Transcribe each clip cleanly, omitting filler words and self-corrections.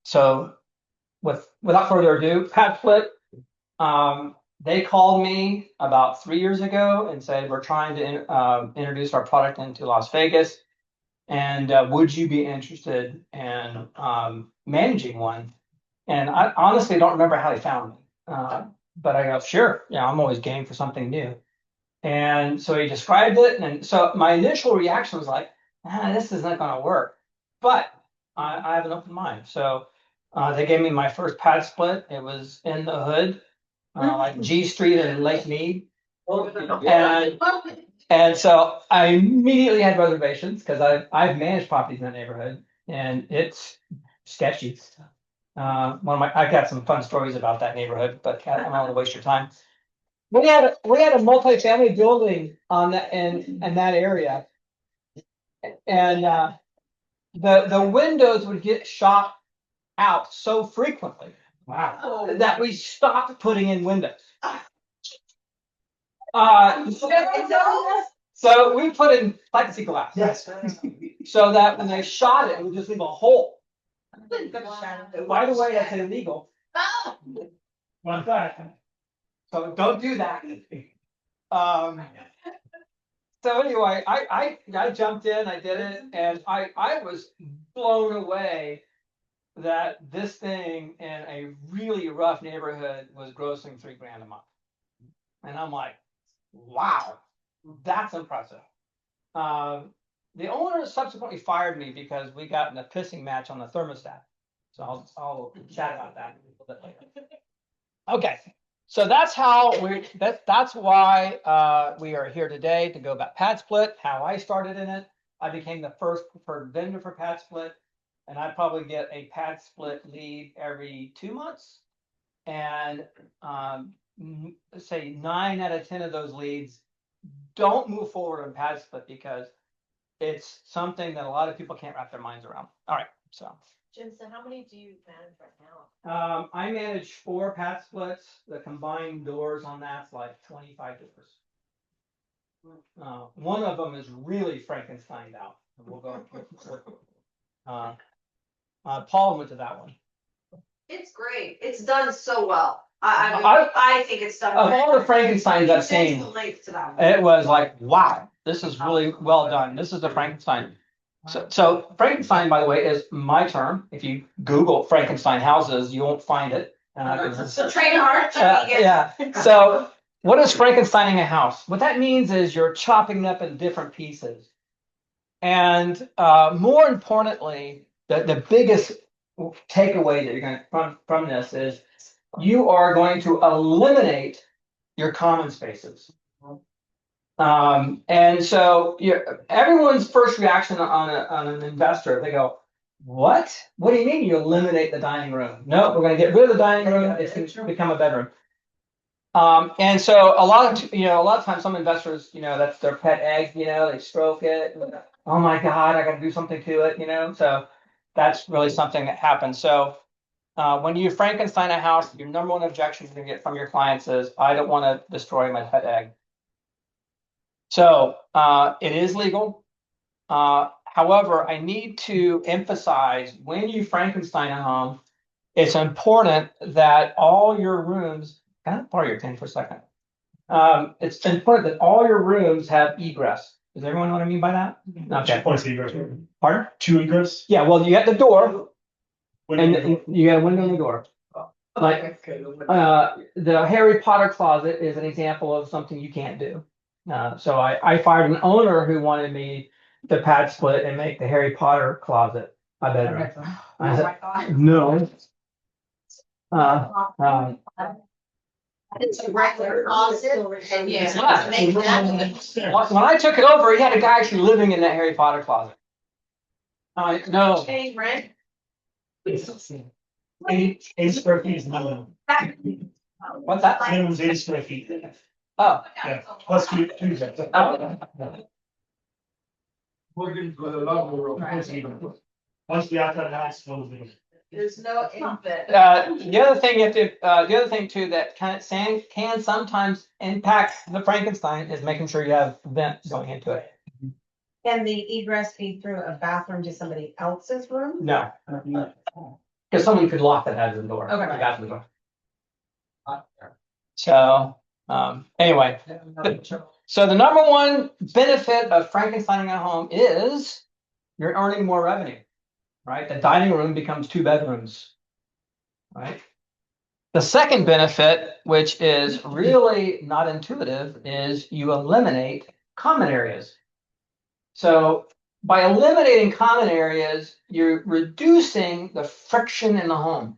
So without further ado, PadSplit, they called me about 3 years ago and said, we're trying to introduce our product into Las Vegas. And would you be interested in managing one? And I honestly don't remember how they found me. But I go, sure, yeah, I'm always game for something new. And so he described it. And so my initial reaction was like, this is not going to work. But I have an open mind. So they gave me my first PadSplit. It was in the hood, like G Street and Lake Mead. And so I immediately had reservations because I've managed properties in that neighborhood and it's sketchy. I got some fun stories about that neighborhood, but I don't want to waste your time. We had a multifamily building on that in that area, and the windows would get shot out so frequently. Wow. That we stopped putting in windows. So we put in plexiglass. Yes. So that when they shot it, it would just leave a hole. By the way, that's illegal. What's that? So don't do that. So anyway, I jumped in, I did it, and I was blown away that this thing in a really rough neighborhood was grossing $3,000 a month. And I'm like, wow, that's impressive. The owner subsequently fired me because we got in a pissing match on the thermostat. So I'll chat about that a little bit later. Okay, so that's how that's why we are here today to go about PadSplit, how I started in it. I became the first preferred vendor for PadSplit, and I probably get a PadSplit lead every 2 months. And say 9 out of 10 of those leads don't move forward on PadSplit because it's something that a lot of people can't wrap their minds around. All right, so. Jim, so how many do you manage right now? I manage 4 PadSplits. The combined doors on that's like 25 doors. One of them is really Frankensteined out. We'll go. Paul went to that one. It's great. It's done so well. I think it's done. Of all the Frankensteins I've seen, it was like, wow, this is really well done. This is the Frankenstein. So Frankenstein, by the way, is my term. If you Google Frankenstein houses, you won't find it. So train hard. Yeah. So what is Frankensteining a house? What that means is you're chopping up in different pieces. And more importantly, the biggest takeaway that you're going to from this is you are going to eliminate your common spaces. And so everyone's first reaction on an investor, they go, what? What do you mean you eliminate the dining room? No, we're going to get rid of the dining room. It's going to become a bedroom. And so a lot of times some investors, that's their pet egg, they stroke it. Oh my God, I got to do something to it, so that's really something that happens. So when you Frankenstein a house, your number one objection you're going to get from your clients is, I don't want to destroy my pet egg. So it is legal. However, I need to emphasize when you Frankenstein a home, it's important that all your rooms, can I borrow your pen for a second? It's important that all your rooms have egress. Does everyone know what I mean by that? Okay. What's the egress? Pardon? 2 egress? Yeah, well, you got the door, and you got a window in the door. Like the Harry Potter closet is an example of something you can't do. So I fired an owner who wanted me to PadSplit and make the Harry Potter closet my bedroom. I said, no. It's a regular closet. And When I took it over, he had a guy actually living in that Harry Potter closet. No. Paying rent. 80 square feet is minimum. What's that? Minimum is 80 square feet. Oh. Yeah. Plus two beds. We're getting to the level room. Once the outside house goes in. There's no infant. The other thing the other thing too that can sometimes impact the Frankenstein is making sure you have vent going into it. Can the egress be through a bathroom to somebody else's room? No. because someone could lock that out of the door. Okay. The bathroom door. So, anyway, so the number one benefit of Frankensteining a home is you're earning more revenue, right? The dining room becomes 2 bedrooms, right? The second benefit, which is really not intuitive, is you eliminate common areas. So by eliminating common areas, you're reducing the friction in the home.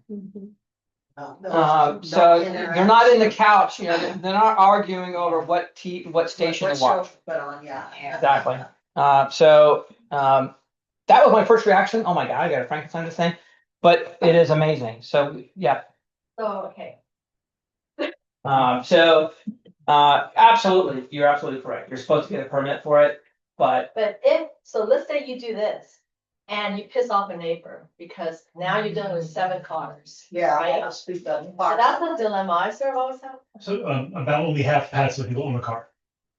So they're not in the couch, you know, they're not arguing over what station to watch. But on, yeah. Exactly. That was my first reaction. Oh my God, I got to Frankenstein this thing, but it is amazing. So yeah. So, okay. Absolutely, you're absolutely correct. You're supposed to get a permit for it, but But so let's say you do this and you piss off a neighbor because now you're dealing with 7 cars. Yeah. Right? I'll speak up. So that's a dilemma I sort of always have. So, about only half PadSplit people own a car.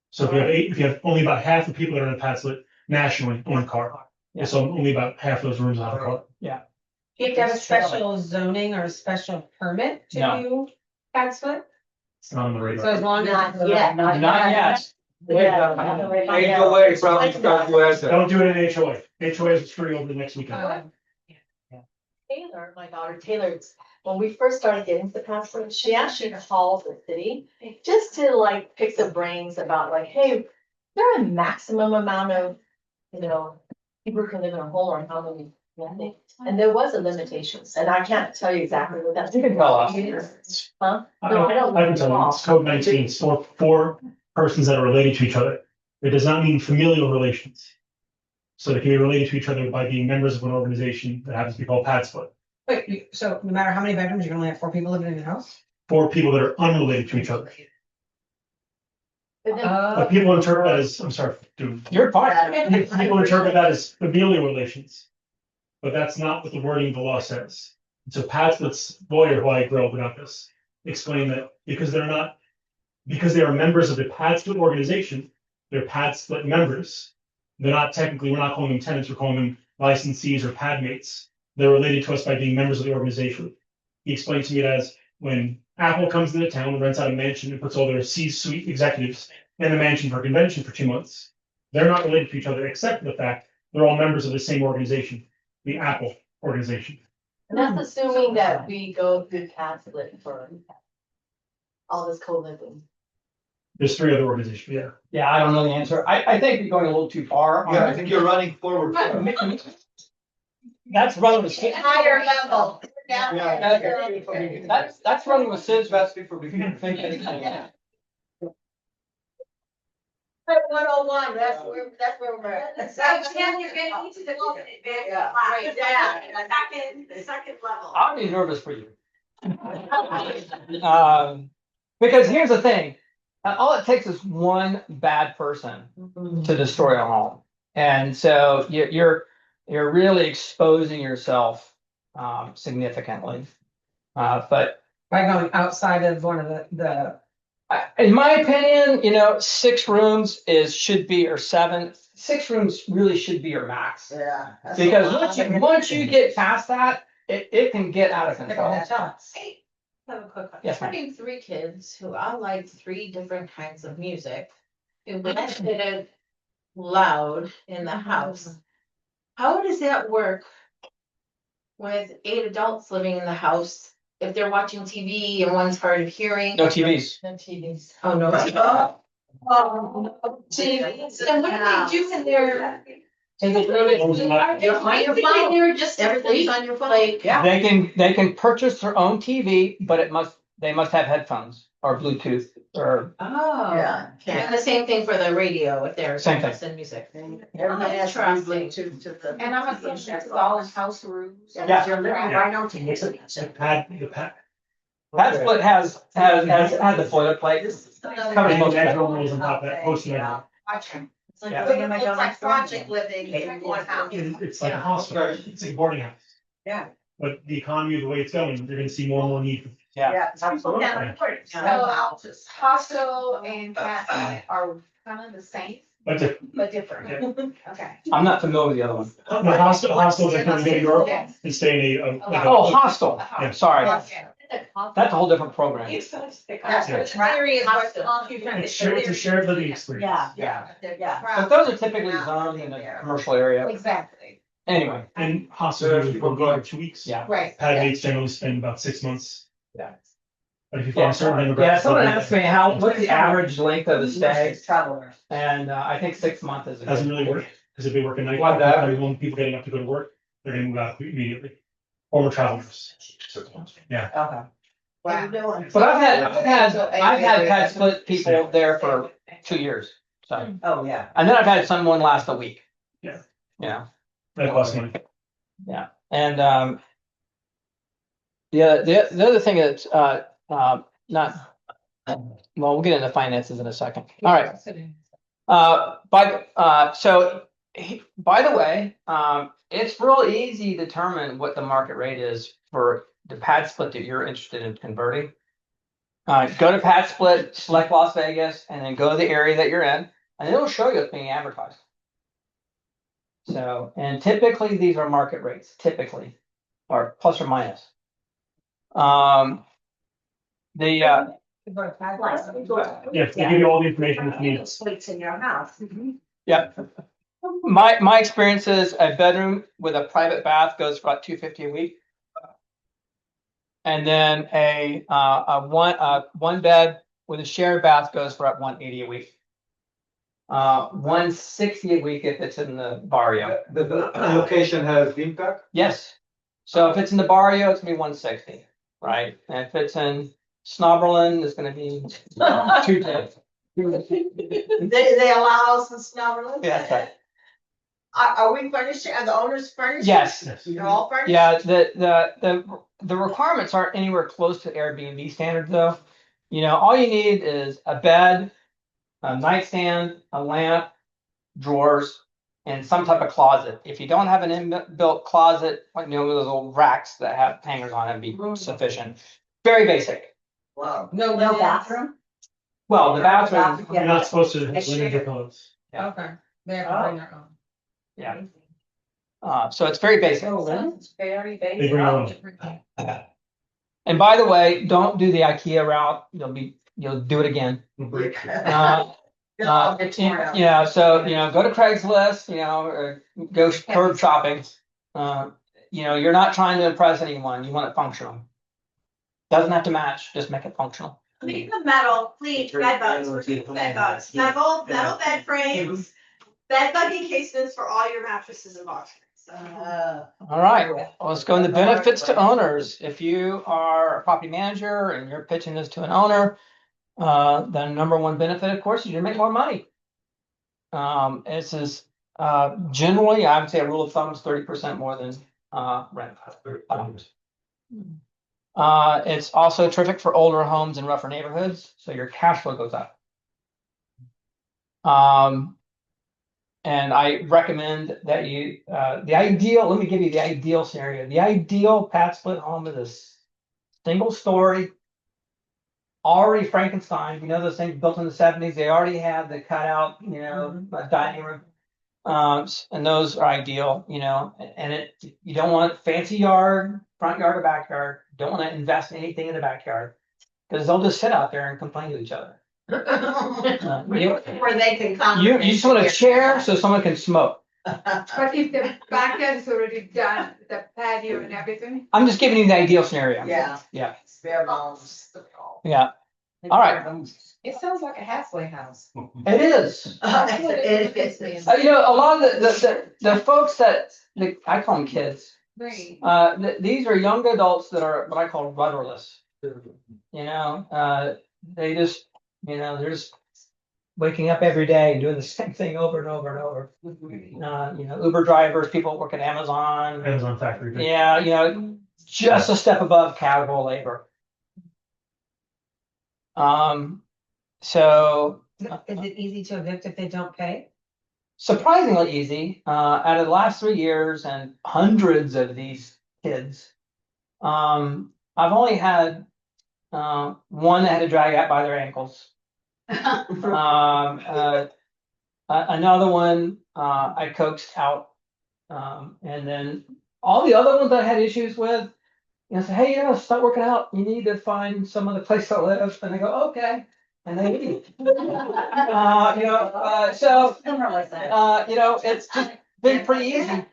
So if you have only about half the people that are in PadSplit nationally own a car. Yeah. So only about half those rooms have a car. You have to have a special zoning or a special permit to No. do PadSplit? It's not on the So radar. as long Not as. yet. not yet. HOA from Southwest. Don't do it in HOA. HOA is free over the next weekend. Taylor, my daughter Taylor, when we first started getting to the passport, she actually called the city just to like pick the brains about like, hey, is there a maximum amount of, people who can live in a home or how many? And there was a limitations, and I can't tell you exactly what that's. You can tell us. Huh? No, I don't. I can tell you, it's code 19, it's for 4 persons that are related to each other. It does not mean familial relations. So they can be related to each other by being members of an organization that happens to be called PadSplit. Wait, so no matter how many bedrooms, you can only have 4 people living in the house? 4 people that are unrelated to each other. But then- But people interpret that as, I'm sorry, dude. You're fine. People interpret that as familial relations. But that's not what the wording of the law says. So PadSplit's lawyer, who I grew up about this, explained that because they are members of the PadSplit organization, they're PadSplit members. They're not technically, we're not calling them tenants, we're calling them licensees or padmates. They're related to us by being members of the organization. He explained to me it as when Apple comes into town and rents out a mansion and puts all their C-suite executives in the mansion for a convention for 2 months. They're not related to each other, except for the fact they're all members of the same organization, the Apple organization. And that's assuming that we go through PadSplit for all this co-living. There's 3 other organizations, yeah. Yeah, I don't know the answer. I think you're going a little too far. on Yeah, I it. think you're running forward. That's running with Higher level. that's running with Sid's best. Speak for beginners. Yeah. 101, that's where we're at. So Tim, you're gonna need to develop an advanced class. The second level. I'll be nervous for you. Because here's the thing, all it takes is one bad person to destroy a home. And so you're really exposing yourself significantly. But By going outside of one of the, in my opinion, 6 rooms should be, or 7. 6 rooms really should be your max. Yeah. Because once you get past that, it can get out of like a control. hotel. I have a quick question. Yes, ma'am. Having 3 kids who all like 3 different kinds of music, who left it loud in the house. How does that work with 8 adults living in the house if they're watching TV and one's hard of hearing? No TVs. No TVs. Oh, no. TVs. Then what do they do in their? Is it really? On your phone, they're just Everything's on your phone. like. Yeah. They can purchase their own TV, but they must have headphones or Bluetooth or Oh. Yeah. And the same thing for the radio if they're Same thing. listening music. Everybody has to be Interesting. Bluetooth to the. And I'm assuming that's all in house rules. Yeah. You're living right on TV. The pad. PadSplit has the boilerplate. Covers most of it. rules on top of that, posted everything. It's like Yeah. living in my It's like daughter's project living in one house. It's like a hospital, it's like a boarding house. Yeah. But the economy, the way it's going, you're gonna see more and more need. Yeah. Absolutely. So Costco and PadSplit are kind of the same But the but different. Okay. I'm not familiar with the other one. hostels that come to New York and stay in like Oh, hostel. Yeah. Sorry. That's a whole different program. Theory is what's on. It's a shared living experience. Yeah. But those are typically zoned in a commercial area. Exactly. Anyway, And hostels usually will go for 2 weeks. yeah. Right. Pad mates generally spend about 6 months. Yeah. But if you find certain demographics. Yeah, someone asked me what's the average length of a stay? Travelers. And I think 6 months is. Doesn't really work, because if they work a night, Why that? when people getting up to go to work, they're gonna move out immediately. Former travelers. Okay. What you doing? But I've had PadSplit people there for 2 years. So, Oh, yeah. and then I've had someone last a week. Yeah. Yeah. That costs money. And the other thing is not well, we'll get into finances in a second. All right. By the way, it's real easy to determine what the market rate is for the PadSplit that you're interested in converting. Go to PadSplit, select Las Vegas, and then go to the area that you're in, and it'll show you what's being advertised. So, and typically these are market rates, typically, or plus or minus. Yeah, they give you all the information that you need. Suites in your house. Yeah. My experience is a bedroom with a private bath goes for about $250 a week. And then a one bed with a shared bath goes for about $180 a week. $160 a week if it's in the barrio. The location has impact? Yes. So if it's in the barrio, it's gonna be $160, right? And if it's in Snobberlin, it's gonna be $210. They allow us in Snowberlin? Yeah, that's right. Are we furnished? Are the owners furnished? Yes. Yes. They're all furnished? Yeah, the requirements aren't anywhere close to Airbnb standards though. You know, all you need is a bed, a nightstand, a lamp, drawers, and some type of closet. If you don't have an inbuilt closet, like those little racks that have hangers on it, be sufficient. Very basic. Wow. No bathroom? Well, the bathroom, You're not supposed to have linens or pillows. Yeah. Okay, they have to bring their own. yeah. So it's very basic. It's very basic. They bring their own. And by the way, don't do the IKEA route. You'll do it again. Yeah, so go to Craigslist, or go curb shopping. You're not trying to impress anyone. You want it functional. Doesn't have to match, just make it functional. Leave the metal, please, bed bugs, bed bugs, metal bed frames, bed bug encasements for all your mattresses and boxes. All right, well, let's go into benefits to owners. If you are a property manager and you're pitching this to an owner, the number one benefit, of course, is you make more money. This is generally, I would say a rule of thumb is 30% more than rent. It's also terrific for older homes in rougher neighborhoods, so your cash flow goes up. And I recommend that you, let me give you the ideal scenario. The ideal PadSplit home is a single story, already Frankenstein. Those things built in the 70s, they already have the cutout, dining room. And those are ideal, and you don't want fancy yard, front yard or backyard. Don't want to invest anything in the backyard because they'll just sit out there and complain to each other. Where they can come. You just want a chair so someone can smoke. But if the backyard is already done, the patio and everything. I'm just giving you the ideal scenario. Yeah. Spare bones. Yeah. All right. It sounds like a halfway house. It is. It is. A lot of the folks I call them kids. Right. These are young adults that are what I call rudderless. They just, they're just waking up every day and doing the same thing over and over and over. Uber drivers, people work at Amazon. Amazon factory. Yeah, just a step above casual labor. So Is it easy to evict if they don't pay? surprisingly easy. Out of the last 3 years and hundreds of these kids, I've only had one that had to drag out by their ankles. Another one, I coaxed out. And then all the other ones I had issues with, you know, say, hey, you know, start working out. You need to find some other place to live. And they go, okay. And they leave. So, you know, it's just been pretty easy.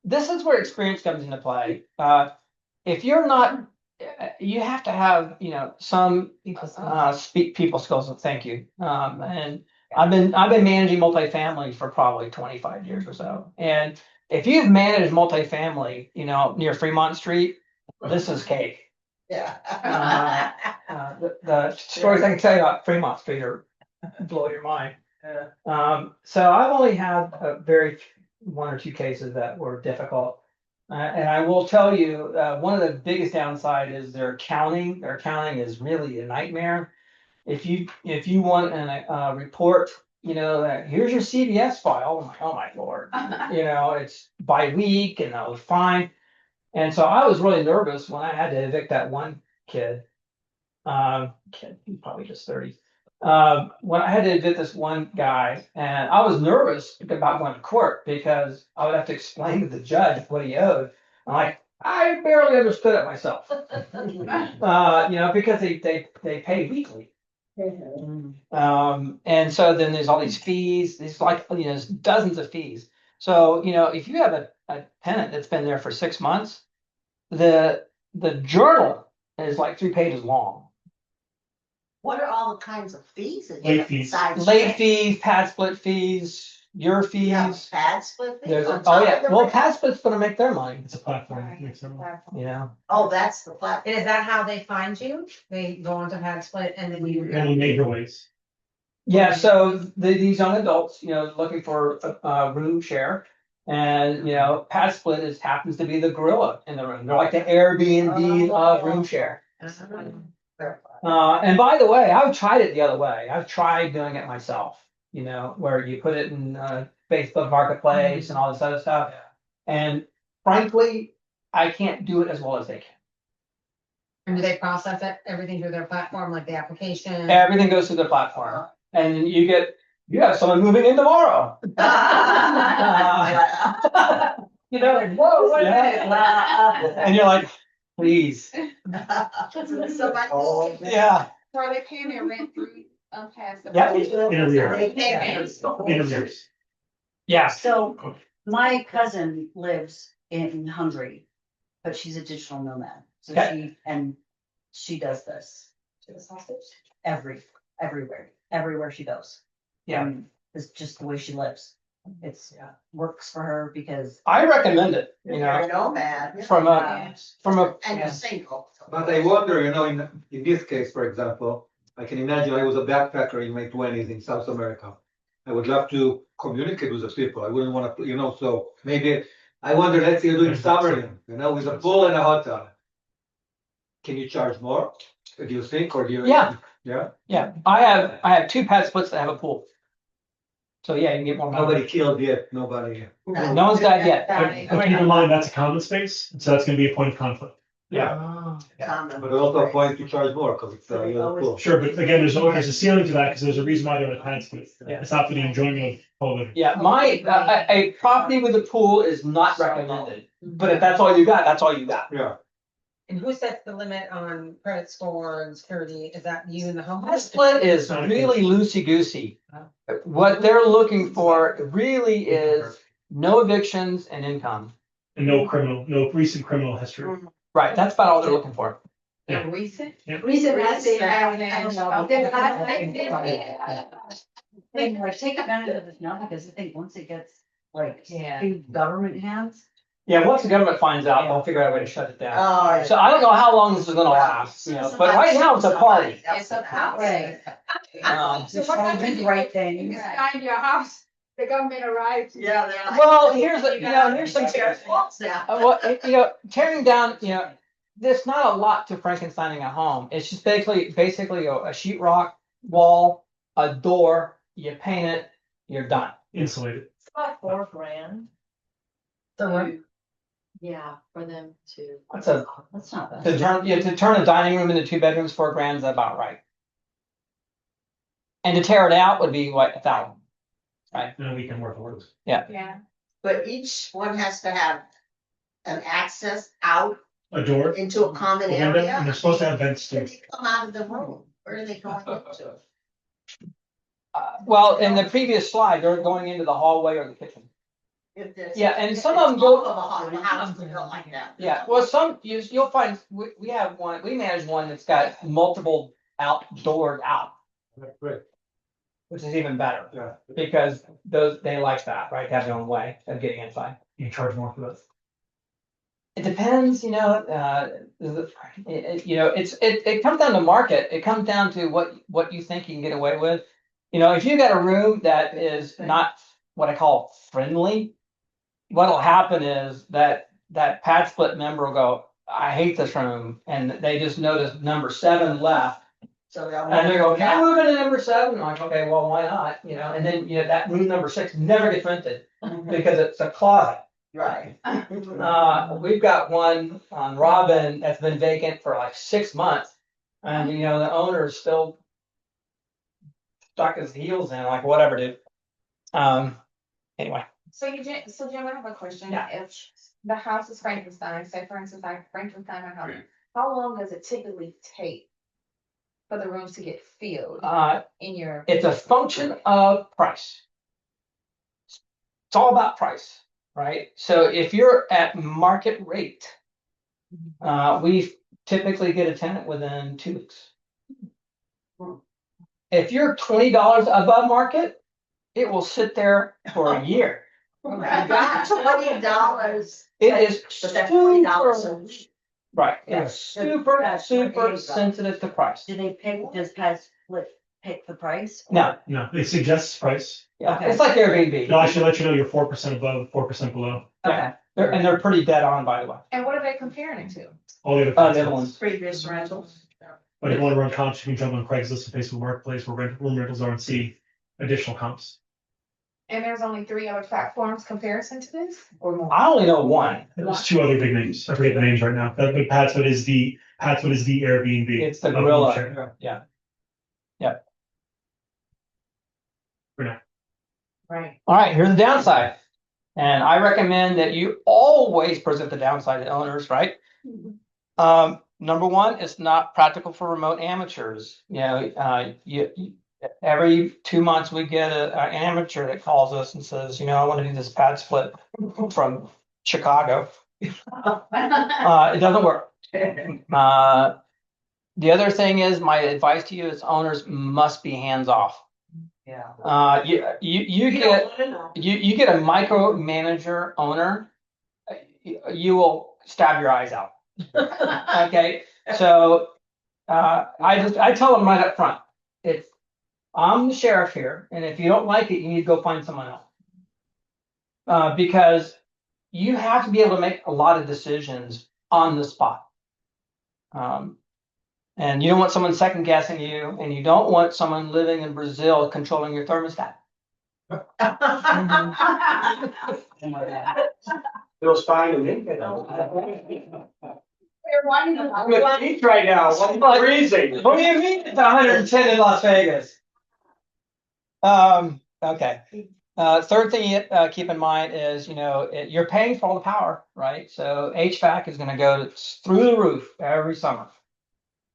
This is where experience comes into play. If you're not, you have to have, you know, some people skills. Thank you. And I've been managing multifamily for probably 25 years or so. And if you've managed multifamily, you know, near Fremont Street, this is cake. Yeah. The stories I can tell you about Fremont Street are blow your mind. So I've only had one or two cases that were difficult. And I will tell you, one of the biggest downside is their accounting. Their accounting is really a nightmare. If you want a report, you know, that here's your CVS file. I'm like, oh my Lord, you know, it's by week and that was fine. And so I was really nervous when I had to evict that one kid. He's probably just 30. When I had to evict this one guy, and I was nervous about going to court because I would have to explain to the judge what he owed. I'm like, I barely understood it myself. You know, because they pay weekly. And so then there's all these fees. There's like, you know, there's dozens of fees. So, you know, if you have a tenant that's been there for 6 months, the journal is like 3 pages long. What are all the kinds of fees? that you Late have fees. besides Late rent? fees, PadSplit fees, your fees. Yeah, pad split fees There's on oh top yeah, of the well, rent? PadSplit's gonna make their money, It's a platform. Makes it work. you know. Oh, that's the platform. And is that how they find you? They go onto PadSplit and then you. Only major ways. Yeah, so these young adults, you know, looking for a room share. And, you know, PadSplit happens to be the gorilla in the room. They're like the Airbnb of room share. And by the way, I've tried it the other way. I've tried doing it myself, you know, where you put it in Facebook Marketplace and all this other stuff. And frankly, I can't do it as well as they can. And do they process everything through their platform, like the application? Everything goes through the platform. And you have someone moving in tomorrow. You know, like, whoa, wait a minute. And you're like, please. So much. Yeah. So they pay their rent through PadSplit. Yeah. In arrears. They pay me. In arrears. Yeah. So my cousin lives in Hungary, but she's a digital nomad. So Okay. she does this everywhere she goes. Yeah. And it's just the way she lives. It's works for her because I recommend it, you You're a know, nomad. from a And you're single. But I wonder, you know, in this case, for example, I can imagine I was a backpacker in my 20s in South America. I would love to communicate with the people. I wouldn't want to, you know, so maybe I wonder, let's say you're doing summer, you know, with a pool and a hot tub. Can you charge more? Do you think, or do you? Yeah. Yeah. Yeah. I have 2 PadSplits that have a pool. So yeah, you can get more money. Nobody killed yet. Nobody. No one's died yet. But keep in mind, that's a common space, so that's gonna be a point of conflict. Yeah. But also a point to charge more because it's you know, pool. Sure, but again, there's a ceiling to that, because there's a reason why they're in a pad split. Yeah. It's not for the enjoyment of co-living. Yeah, a property with a pool is not recommended. But if that's all you got, that's all you got. Yeah. And who sets the limit on credit score and security? Is that you and the home? PadSplit is really loosey-goosey. What they're looking for really is no evictions and income. And no recent criminal history. Right, that's about all they're looking for. Yeah. Recent Yeah. as they have. take advantage of this now because I think once it gets like Yeah. in government hands. Yeah, once the government finds out, they'll figure out a way to shut it down. Oh. So I don't know how long this is gonna last, you know, but right now it's a party. It's a Right. So what happens Do if the right you thing. sign your house, the government arrives? Yeah, they're like. Well, here's some, Yeah. well, you know, tearing down, you know, there's not a lot to Frankensteining a home. It's just basically a sheetrock wall, a door, you paint it, you're done. Insulated. It's about $4,000. The room? Yeah, for them to. That's not bad. To turn a dining room into 2 bedrooms, $4,000 is about right. And to tear it out would be what, 1,000? In a weekend worth of work. Yeah. But each one has to have an access out A door, into a common a window, area. and they're supposed to have vents When too. they come out of the room, where are they going into? Well, in the previous slide, they're going into the hallway or the kitchen. If there's- Yeah, and if some it's of them go- off of a house, the house is built like that. Yeah, well, you'll find, we have one, we manage one that's got multiple outdoors out, Great, which is even better. yeah. Because they like that, right? Have their own way of getting inside. You charge more for this. It depends, it comes down to market. It comes down to what you think you can get away with. If you got a room that is not what I call friendly, what'll happen is that PadSplit member will go, I hate this room, and they just notice number 7 left. So they'll. And they go, can I move into number 7? I'm like, okay, well, why not? And then, that room number 6 never gets rented because it's a closet. Right. We've got one on Robin that's been vacant for like 6 months. And, the owner is still stuck his heels in, like, whatever, dude. Anyway, So Jim, I have a question. Yeah. If the house is Frankenstein, say for instance, I Frankenstein my house, how long does it typically take for the rooms to get filled in your? it's a function of price. It's all about price, right? So if you're at market rate, we typically get a tenant within 2 weeks. If you're $20 above market, it will sit there for a year. That's $20. It is But that's $20 a super, week. right, Yeah. it's super Yeah. sensitive to price. Do they pick, does PadSplit pick the price? No, No, it suggests price. yeah, Okay. it's like Airbnb. No, I should let you know you're 4% above, 4% below. Yeah. They're pretty dead on, by the way. And what are they comparing it to? All the The other. other ones. Previous rentals. But if you want to run comps, you can jump on Craigslist and Facebook Marketplace where room rentals are and see additional comps. And there's only 3 other platforms comparison to this or more? I only know one. There's 2 other big names. I forget the names right now. But PadSplit is the Airbnb. It's the of gorilla. home share. Yeah. Right. All right, here's the downside. And I recommend that you always present the downside to owners, right? Number one, it's not practical for remote amateurs. Every 2 months we get an amateur that calls us and says, I want to do this PadSplit from Chicago. It doesn't work. The other thing is, my advice to you is owners must be hands off. Yeah. You get a micromanager owner, you will stab your eyes out. Okay, so I tell them right up front, I'm the sheriff here, and if you don't like it, you need to go find someone else. Because you have to be able to make a lot of decisions on the spot. And you don't want someone second guessing you, and you don't want someone living in Brazil controlling your thermostat. They'll spy on me. I'm at the beach right now. I'm freezing. What do you mean it's 110 in Las Vegas? Okay. Third thing you keep in mind is, you're paying for all the power, right? So HVAC is going to go through the roof every summer.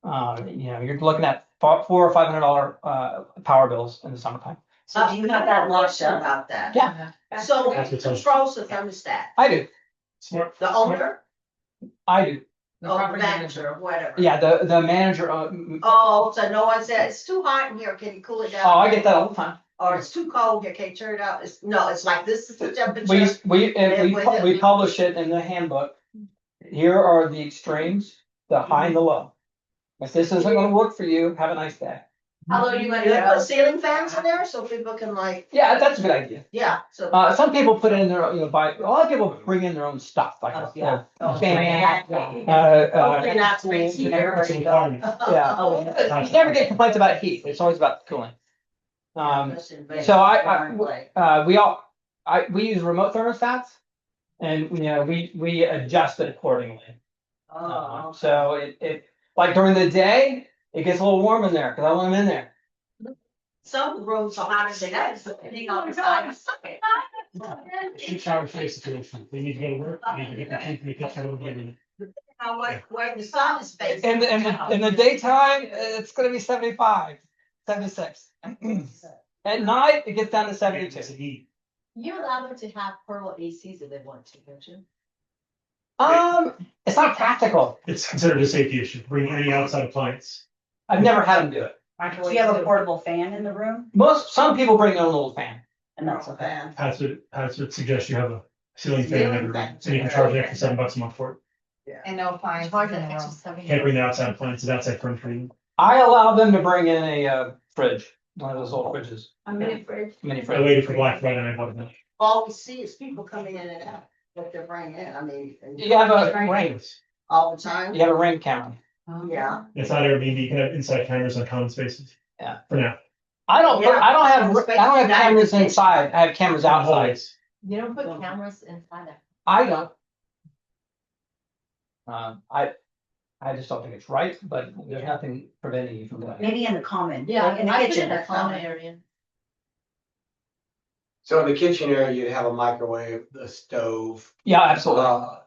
You're looking at $400 or $500 power bills in the summertime. So do you have that locked up? About that. Yeah, So That's who what's on- controls the thermostat? I do. Smart. The owner I do. The or the property manager or whatever? Yeah, the manager. Oh, so no one said, it's too hot in here, can you cool it down? Oh, I get that all the time. Or it's too cold here, can you turn it up? It's like, this is the temperature. We publish it in the handbook. Here are the extremes, the high and the low. If this isn't going to work for you, have a nice day. How low are you gonna put ceiling fans in there so people can Yeah, that's a good idea. yeah, so. Some people put in their, a lot of people bring in their own stuff, like Oh, a yeah. fan. Hopefully not space heater. It's a requirement. Yeah. Oh, You never get complaints about heat. It's always about cooling. So we use remote thermostats, and we adjust it accordingly. So it like during the day, it gets a little warm in there because I want them in there. Some rooms are hotter than others, depending on the size. Each hour face situation, they need to go to work, they need to get the kids in the kitchen, everybody. How much, where the sun is facing. In the daytime, it's gonna be 75, 76. At night, it gets down to 72. You allow them to have Pearl ACs if they want to, don't you? It's not practical. It's considered a safety issue, bring any outside appliance. I've never had them do it. Do you have a portable fan in the room? Some people bring their own little fan. And that's a fan. Pat would suggest you have a ceiling fan in every room, and you can charge an extra $7 a month for it. And no fines Charge in an the room. extra 7. Can't bring the outside appliances, outside furniture. I allow them to bring in a fridge, one of those old fridges, A mini fridge. mini I fridge. waited for Black Friday and I bought them. All we see is people coming in and out, what they're bringing in, I mean. You have a ring, All the time. you have a ring camera. Yeah. It's not Airbnb, you can have inside cameras on common spaces. Yeah. For now. I don't have cameras inside, I have cameras outside. Always. You don't put cameras inside that. I don't. I just don't think it's right, but there's nothing preventing you from doing it. Maybe in the common, Yeah, like in the I put it kitchen. in the common area. So in the kitchen area, you'd have a microwave, a stove. Yeah, absolutely.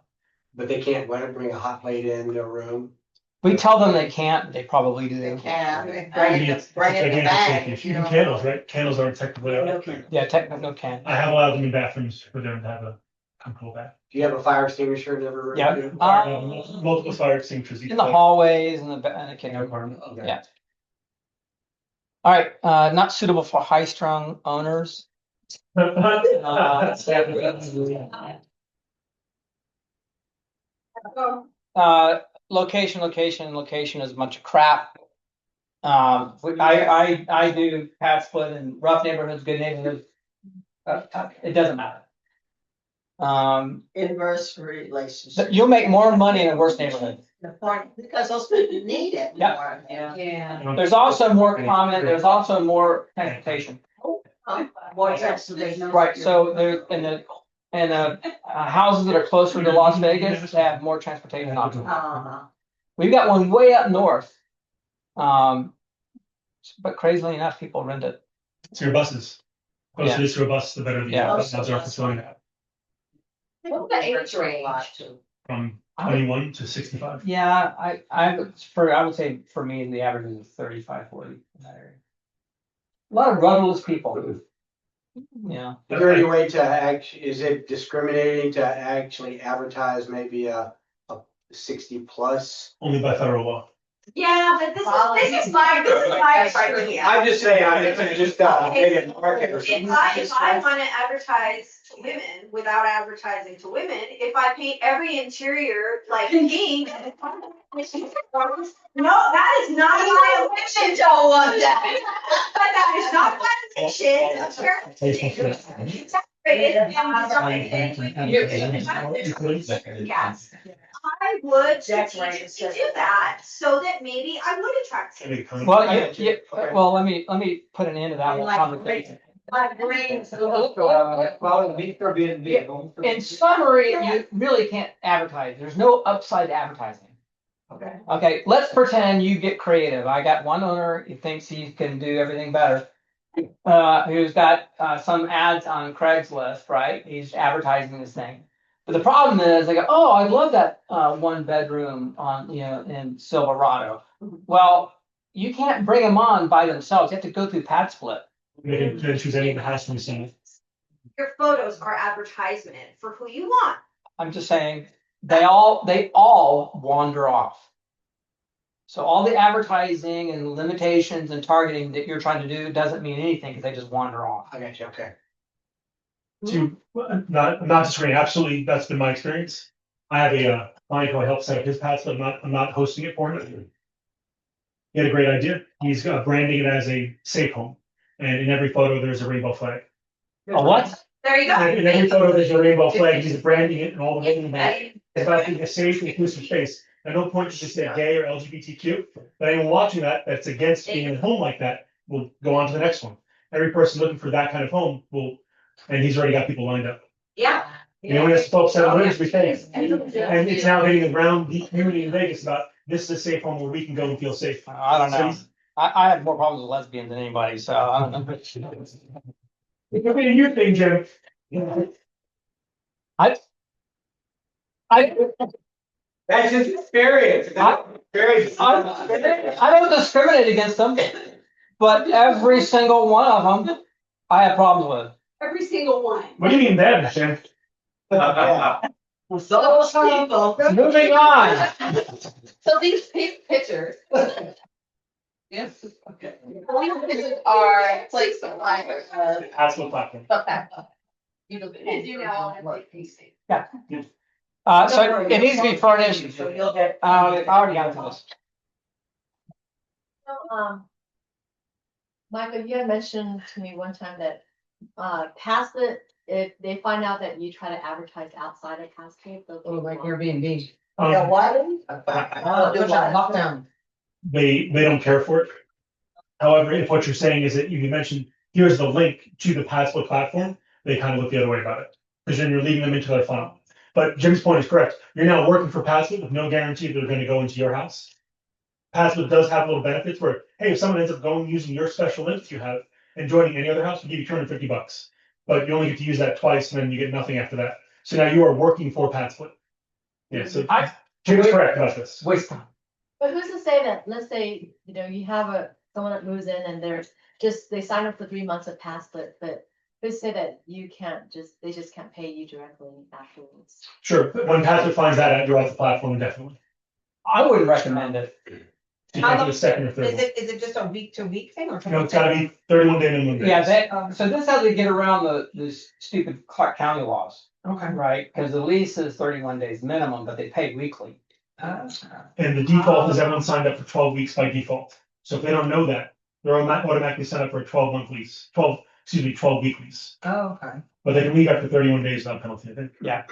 But they can't bring a hot plate in their room. We tell them they can't, but they probably do. Yeah. Maybe it's a safety issue. Even candles, right? Candles aren't technically allowed. Yeah, technically no can. I have allowed them in bathrooms for them to have a comfortable bath. Do you have a fire extinguisher in every room? Yeah. too? Multiple fire extinguishers. In the hallways and the kitchen. apartment. Okay. Yeah. All right, not suitable for high-strung owners. Location is a bunch of crap. I do PadSplit in rough neighborhoods, good neighborhoods. It doesn't matter. Inverse relationship. You'll make more money in a worse neighborhood. The point, because those people need it Yeah. more. Yeah. There's also more comment, there's also more transportation. More transportation. Right, so there, in the houses that are closer to Las Vegas, they have more transportation options. We've got one way up north. But crazily enough, people rent it. So your buses. Closer it is to a bus, the better the Yeah. odds are for filling it. What's the age range? From 21 to 65. Yeah, I would say for me, the average is 35, 40 in that area. A lot of rudderless people. Yeah. Is there any way to is it discriminating to actually advertise maybe a 60+? Only by federal law. Yeah, but this is my criteria. I'm just saying, it's just maybe a market or something. If I wanna advertise to women without advertising to women, if I paint every interior like pink. No, that is not a violation, Joe, of that. But that is not a violation. Yes. I would strategically do that so that maybe I would attract. people. Well, let me put an end to that whole conversation. In summary, you really can't advertise. There's no upside to advertising. Okay. Okay, let's pretend you get creative. I got one owner, he thinks he can do everything better. Who's got some ads on Craigslist, right? He's advertising this thing. But the problem is they go, oh, I love that 1 bedroom in Silverado. Well, you can't bring them on by themselves. You have to go through PadSplit. They can choose any of the house from the center. Your photos are advertisement for who you want. I'm just saying they all wander off. So all the advertising and limitations and targeting that you're trying to do doesn't mean anything because they just wander off. I got you, okay. I'm not disagreeing, absolutely, that's been my experience. I have a client who I helped set up his path, but I'm not hosting it for him. He had a great idea. He's branding it as a safe home. And in every photo, there's a rainbow flag. A what? There you go. In every photo, there's a rainbow flag. He's branding it and all the way in the back. It's about being a safe, inclusive space. At no point should it say gay or LGBTQ, but anyone watching that's against being in a home like that will go on to the next one. Every person looking for that kind of home and he's already got people lined up. Yeah. You know, when it's 12-7 rooms, we think, and it's now hitting the ground, deep community in Vegas about this is a safe home where we can go and feel safe. I don't know. I have more problems with lesbians than anybody, so I don't know. It could be a you thing, Jim. I, That's just experience. I don't discriminate against them, but every single one of them, I have problems with. Every single one. What do you mean that, Jim? Those people. Moving on. So these pictures. Yes, okay. These pictures are placed on That's what platform. okay. You know, So it needs to be furnished. So you'll get. I already got to this. Michael, you had mentioned to me one time that, PadSplit, if they find out that you try to advertise outside of PadSplit, they'll. Oh, like Airbnb. Lockdown. They don't care for it. However, if what you're saying is that you mentioned, here's the link to the PadSplit platform, they kind of look the other way about it. Because then you're leading them into their funnel. But Jim's point is correct. You're now working for PadSplit with no guarantee that they're going to go into your house. PadSplit does have little benefits where, hey, if someone ends up going using your special link that you have and joining any other house, we give you $250. But you only get to use that twice and then you get nothing after that. So now you are working for PadSplit. Yeah, so Jim's correct about this. Waste time. But who's to say that, let's say, you have someone that moves in and they sign up for 3 months of PadSplit, but who's to say that they just can't pay you directly afterwards? Sure, but when PadSplit finds that out, you're off the platform indefinitely. I wouldn't recommend it. So you can do the second or third Is one. it just a week to week thing or? No, it's gotta be 31 day minimum days. Yeah, so this is how they get around the stupid Clark County laws, Okay. right? Because the lease is 31 days minimum, but they pay weekly. And the default is everyone signed up for 12 weeks by default. So if they don't know that, they're automatically signed up for a 12-month lease, 12 week lease. Oh, okay. But they can leave after 31 days without penalty, I think. Yeah.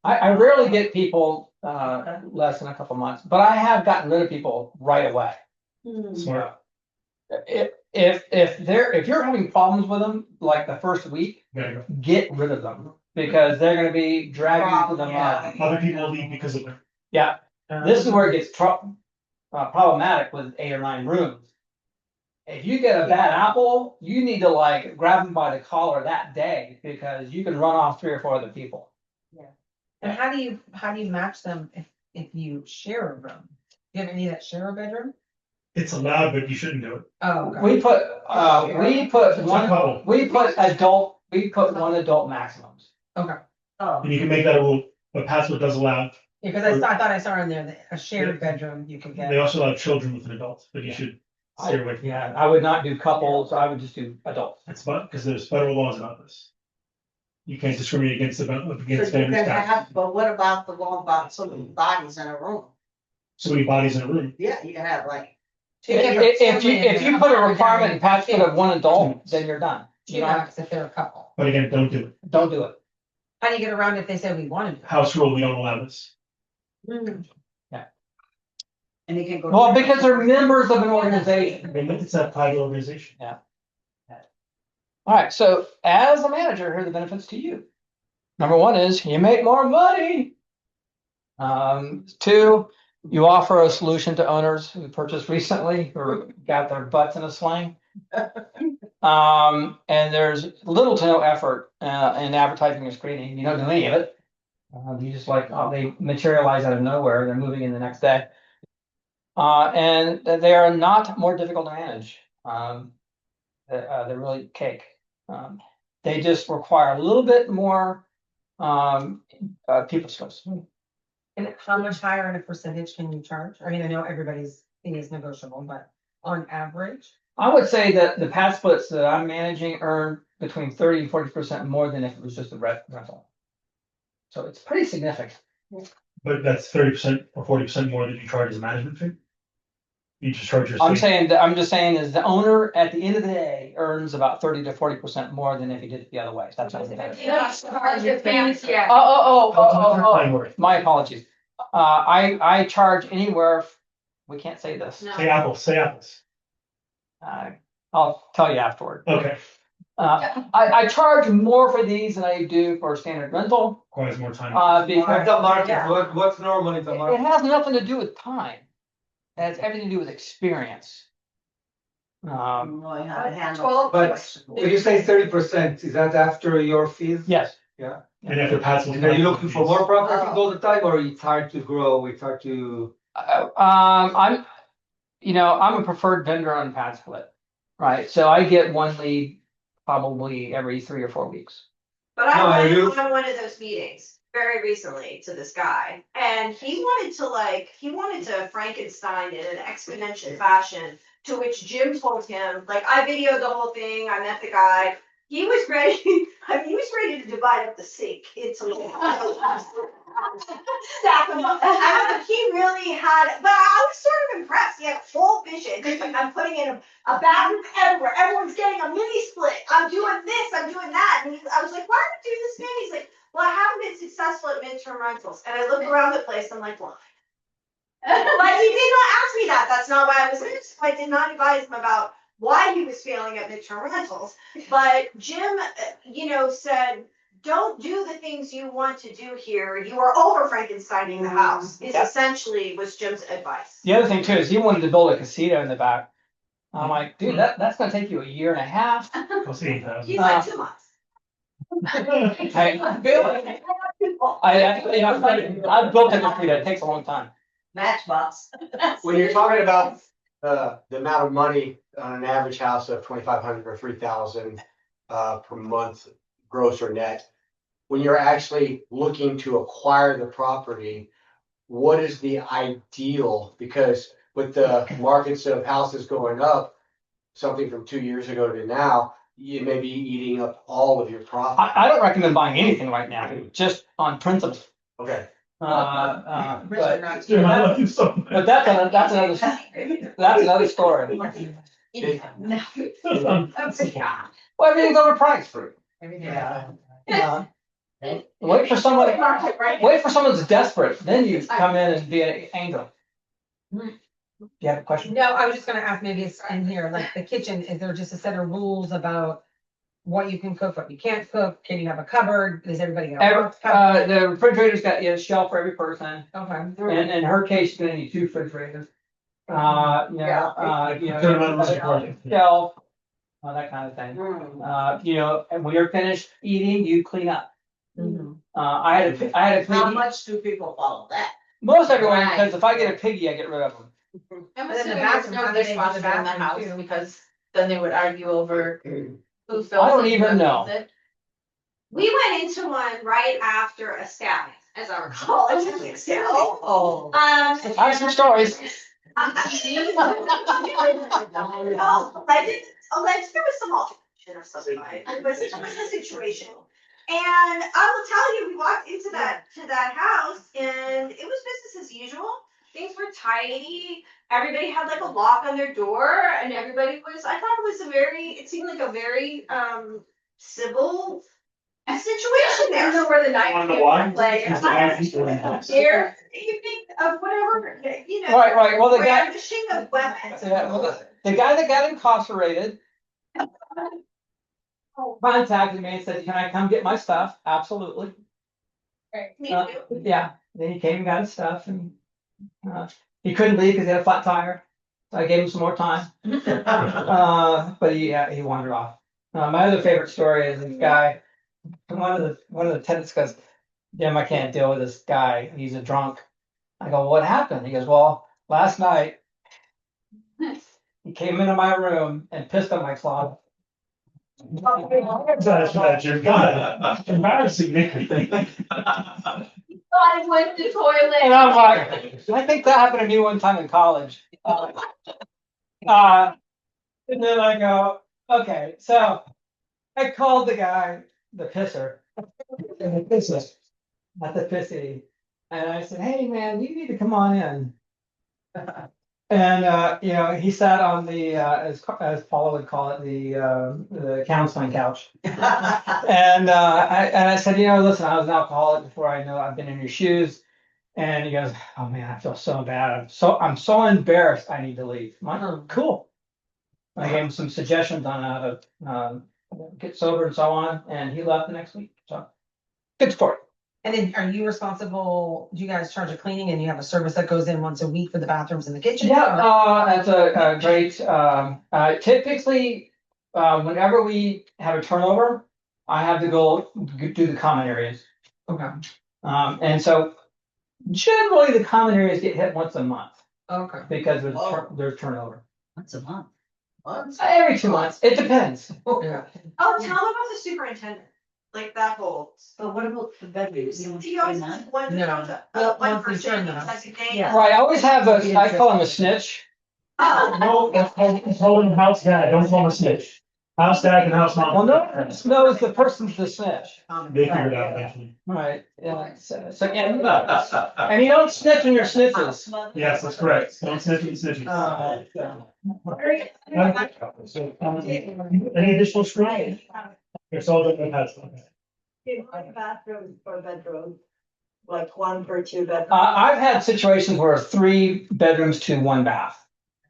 I rarely get people less than a couple months, but I have gotten rid of people right away. Smart. If you're having problems with them, like the first week, There you go. get rid of them because they're going to be dragging you to the mud. Other people leave because of them. Yeah, this is where it gets problematic with 8 or 9 rooms. If you get a bad apple, you need to like grab them by the collar that day because you can run off 3 or 4 other people. And how do you match them if you share a room? Do you have any that share a bedroom? It's allowed, but you shouldn't do it. Oh, okay. We put It's a couple. one adult maximums. Okay. And you can make that a rule, but PadSplit does allow. Yeah, because I thought I saw in there that a shared bedroom you can They get. also allow children with an adult, but you should stay away from that. Yeah, I would not do couples, I would just do adults. That's fine, because there's federal laws about this. You can't discriminate against So families. you can have, but what about the law about so many bodies in a room? So many bodies in a room. Yeah, you can have like. If you put a requirement in PadSplit of 1 adult, then you're done. You don't have, If they're a couple. But again, don't do it. don't do it. How do you get around if they say we want to? House rule, we don't allow this. And they can go. Well, because they're members of an organization. I mean, it's a private organization. All right, so as a manager, here are the benefits to you. Number 1 is you make more money. 2, you offer a solution to owners who purchased recently or got their butts in a sling. And there's little to no effort in advertising or screening. You don't do any of it. You just they materialize out of nowhere. They're moving in the next day. And they are not more difficult to manage. They're really cake. They just require a little bit more people skills. And how much higher in a percentage can you charge? I mean, I know everybody's thing is negotiable, but on average? I would say that the PadSplits that I'm managing earn between 30 and 40% more than if it was just a rental. So it's pretty significant. But that's 30% or 40% more than you charge as a management fee. You just charge your. I'm just saying is the owner at the end of the day earns about 30 to 40% more than if he did it the other way. That's what I'm saying. Oh, my apologies. I charge anywhere. We can't say this. Say apples, say apples. I'll tell you afterward. Okay, I charge more for these than I do for a standard rental. requires more time. Because At the market, what's normal in the it market? has nothing to do with time. It has everything to do with experience. Really how to handle. 12 But when you say 30%, is that after your fees? Yes. Yeah. And after PadSplit. And are you looking for more properties all the time, or it's hard to grow, it's hard to? I'm a preferred vendor on PadSplit, right? So I get one lead probably every 3 or 4 weeks. But No, I I do. went on one of those meetings very recently to this guy, and he wanted to Frankenstein in an exponential fashion, to which Jim told him, like, I videoed the whole thing, I met the guy. He was ready, he was ready to divide up the sink into stack them up. He really had, but I was sort of impressed. He had a full vision. Like, I'm putting in a bathroom everywhere. Everyone's getting a mini split. I'm doing this. I'm doing that. And I was like, why are you doing this thing? He's like, well, I haven't been successful at midterm rentals. And I look around the place. I'm like, why? But he did not ask me that. That's not why I was there. I did not advise him about why he was failing at midterm rentals. But Jim, said, don't do the things you want to do here. You are over Frankensteining the house, is essentially was Jim's advice. The other thing too is he wanted to build a casino in the back. I'm like, dude, that's gonna take you a year and a half. I'll see. He's like 2 months. I've built a casino. It takes a long time. Matchbox. When you're talking about the amount of money on an average house of 2,500 or 3,000 per month, gross or net, when you're actually looking to acquire the property, what is the ideal? Because with the markets of houses going up, something from 2 years ago to now, you may be eating up all of your profit. I don't recommend buying anything right now, just on principle. Okay. But Jim, I love you so much. but that's another story. Well, everything's overpriced. Yeah. Wait for someone that's desperate, then you come in and be an angel. Do you have a question? No, I was just gonna ask, maybe it's in here, like the kitchen, is there just a set of rules about what you can cook, what you can't cook? Can you have a cupboard? Is everybody gonna? The refrigerator's got a shelf for every person, Okay. and in her case, she's gonna need 2 refrigerators. Turn around and support it. Shelf, that kind of thing. And when you're finished eating, you clean up. I had a How piggy. much do people follow that? Most everyone, because if I get a piggy, I get rid of them. I'm But in the assuming there's bathroom, no how do they use the dishwasher in the bathroom, house too? because then they would argue over who fills I don't it, even who know. fills it. We went into one right after a stabbing, as I recall. A stabbing. Oh. I have some stories. Alleged there was some altercation or something. It was a situation. And I will tell you, we walked into that house and it was business as usual. Things were tidy. Everybody had like a lock on their door and everybody was, I thought it seemed like a very civil situation there. I don't know where the knife Wanna know came why? from, like, Because the guy who's doing it. Here, evening of whatever, Right. Well, the guy, brandishing of weapons. the guy that got incarcerated contacted me and said, "Can I come get my stuff?" Absolutely. Yeah. Then he came and got his stuff, and he couldn't leave because he had a flat tire. So I gave him some more time. But he wandered off. My other favorite story is this guy. One of the tenants goes, "Jim, I can't deal with this guy. He's a drunk." I go, "What happened?" He goes, "Well, last night he came into my room and pissed on my closet." That's not your guy. Embarrassing me. Thought it went to the toilet. And I'm like, I think that happened to me one time in college. And then I go, okay, so I called the guy, the pisser, and the pisser, not the pissy. And I said, "Hey man, you need to come on in." And he sat on the as Paula would call it, the counseling couch. And I said, "Listen, I was an alcoholic before I know I've been in your shoes." And he goes, "Oh man, I feel so bad. I'm so embarrassed. I need to leave." I'm like, "Cool." I gave him some suggestions on how to get sober and so on, and he left the next week. So good story. And then are you responsible, do you guys charge a cleaning and you have a service that goes in once a week for the bathrooms in the kitchen? Yeah, or- that's a great, typically, whenever we have a turnover, I have to go do the common areas. Okay, And so generally the common areas get hit once a month okay. because there's turnover. Once a month. Every 2 months, it depends. Yeah. Oh, tell them about the superintendent, like that whole. But what about the bedrooms? You don't Do you always explain have that? one, No. one Once we turn person, the house. second day? Yeah. Right, I always have I call him a snitch. Oh, No, it's called house dad, don't call him a snitch. House dad and house mom. Well, no, it's the person's the snitch. They figured it out eventually. Right, yeah, so, and you don't snitch when you're snitches. Yes, that's correct. Don't snitch with the snitches. Any additional screen? It's all that has. bathrooms or bedrooms, like one for two bedrooms. I've had situations where 3 bedrooms to 1 bath.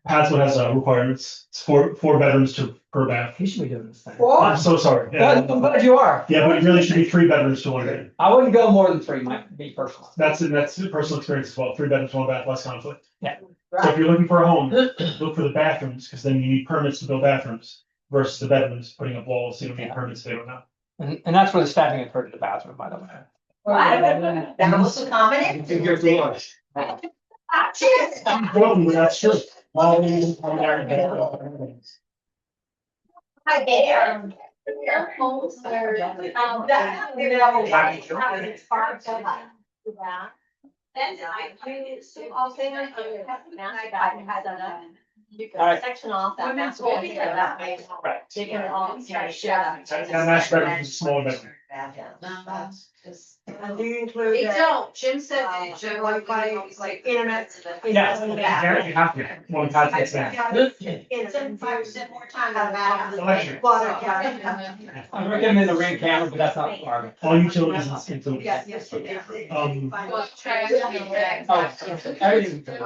PadSplit has requirements. It's four bedrooms per bath. You should be doing this thing. I'm so sorry. I'm Yeah, glad you are. yeah, but it really should be 3 bedrooms to 1 bath. I wouldn't go more than 3, might be personal. That's personal experience as well. 3 bedrooms, 1 bath, less conflict. Yeah. So if you're looking for a home, look for the bathrooms, because then you need permits to build bathrooms versus the bedrooms, putting up walls, so you don't need permits, they don't know. And that's where the staffing occurred to the bathroom, by the way. That was a comment. You're too much. Well, that's true. Hi there. You All right. can section off that. Women's master hall. bedroom that way. Right. They can all share. And master bedroom is a smaller bedroom. And do you include? They don't, Jim said Uh, that Jim Wi-Fi, like internet. Yeah. You have to. One PadSplit's that. Internet. 75% more time than that. Electric. Water. I'm recommending the ring camera, but that's not a requirement. All utilities is included. Yes. Well, trash, Oh, everything.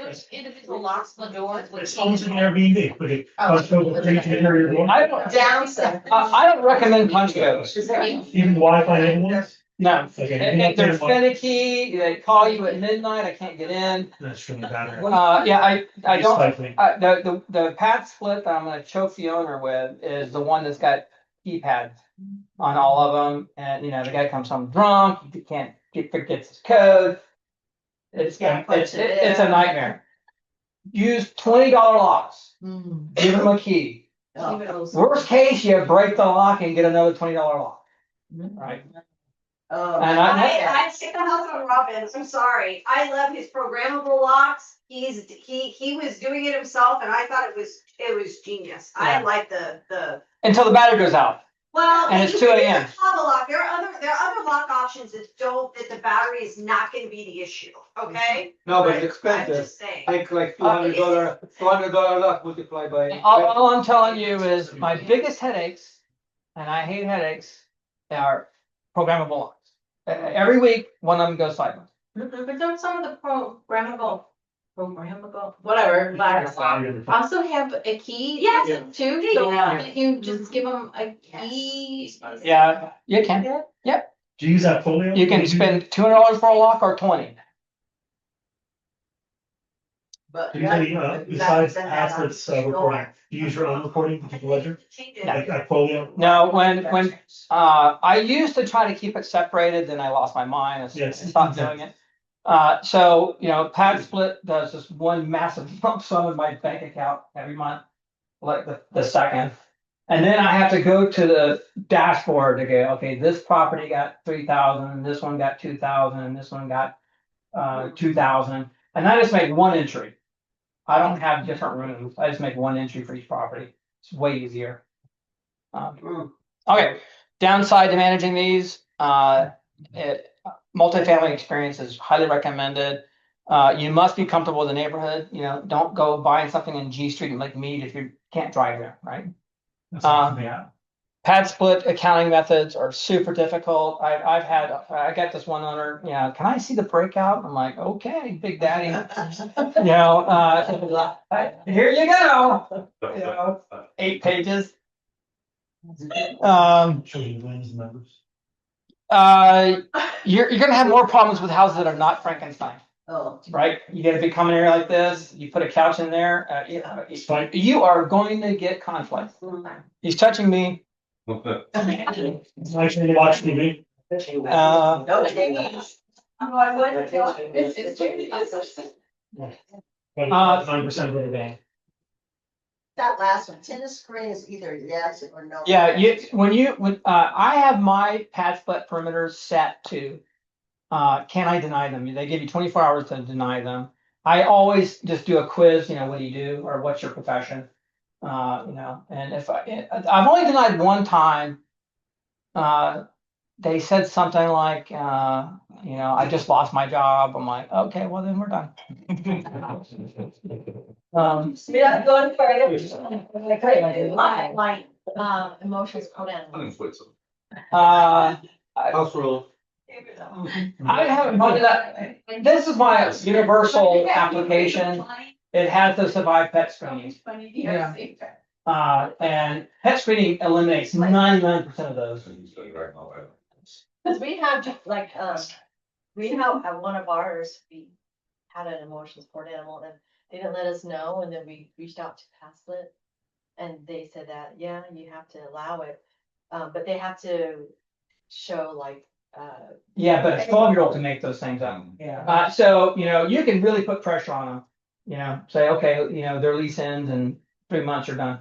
Which individual locks the doors? It's almost an Airbnb, but it goes to your door. Downside. I don't recommend punch codes. Even the Wi-Fi enabled ones? No. Okay. If they're finicky, they call you at midnight, I can't get in. That's really bad. Yeah, I don't, Stifling. the PadSplit that I'm gonna choke the owner with is the one that's got keypads on all of them, and the guy comes home drunk, he forgets his code. It's a nightmare. Use $20 locks, give him a key. Worst case, you break the lock and get another $20 lock, right? And I stick the house on Robin, I'm sorry, I love his programmable locks, he was doing it himself, and I thought it was genius. I Yeah. like the, until the battery goes out. well. And it's you 2 can a.m. use a toggle lock, there are other lock options that the battery is not gonna be the issue, okay? No, but it's I'm expensive. just saying. Like $200 lock multiplied by. All I'm telling you is my biggest headaches, and I hate headaches, are programmable locks. Every week, one of them goes sideways. But don't some of the programmable, whatever, like, also have a key? Yes. Too, so you just give them a key? Yeah, you can. Do you use that folio? You can spend $200 for a lock or 20. But. Do you use besides PadSplit's recording, do you use your own recording to keep a ledger? Like folio? Now, when I used to try to keep it separated, then I lost my mind and Yes. stopped doing it. So PadSplit does this one massive lump sum in my bank account every month, like the second. And then I have to go to the dashboard to go, okay, this property got 3,000, this one got 2,000, and this one got 2,000. And I just make one entry. I don't have different rooms. I just make one entry for each property. It's way easier. Okay, downside to managing these, multifamily experience is highly recommended. You must be comfortable with the neighborhood. Don't go buying something in G Street and Lake Mead if you can't drive there, right? PadSplit accounting methods are super difficult. I got this one owner, can I see the breakout? I'm like, okay, Big Daddy. Here you go. 8 pages. Children, plans, members. You're gonna have more problems with houses that are not Frankenstein, Oh. right? You get a big common area like this, you put a couch in there, you are going to get conflict. He's touching me. Actually, watch TV. But 9% of the day. That last one, tennis screen is either yes or no. Yeah, I have my PadSplit perimeters set to, can I deny them? They give you 24 hours to deny them. I always just do a quiz, what do you do, or what's your profession? And if I've only denied one time, they said something like, I just lost my job. I'm like, okay, well then we're done. Yeah, going for it. Like, emotions put in. House rule. I haven't voted that. This is my universal application. It has to survive pet screening. Yeah. And pet screening eliminates 99% of those. Cause we have we have at one of ours, we had an emotion support animal and they didn't let us know, and then we reached out to PadSplit. And they said that, yeah, you have to allow it, but they have to show Yeah, but a 12-year-old can make those things up. Yeah. So, you can really put pressure on them, say, okay, their lease ends in 3 months, you're done.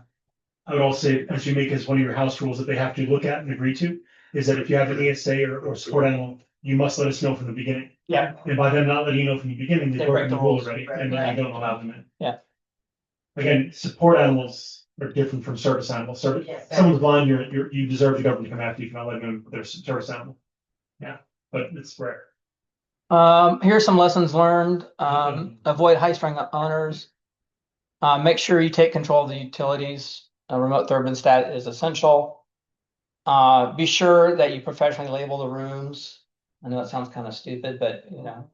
I would also say, as you make as one of your house rules that they have to look at and agree to, is that if you have an ESA or support animal, you must let us know from the beginning. Yeah. And by them not letting you know from the beginning, They they've break broken the the rule rules. already, Right. and then you don't allow them in. Yeah. Again, support animals are different from service animals. Someone's blind, you deserve the government to come after you for not letting them with their service animal. Yeah, but it's rare. Here's some lessons learned. Avoid high-strung owners. Make sure you take control of the utilities. A remote thermostat is essential. Be sure that you professionally label the rooms. I know it sounds kind of stupid, but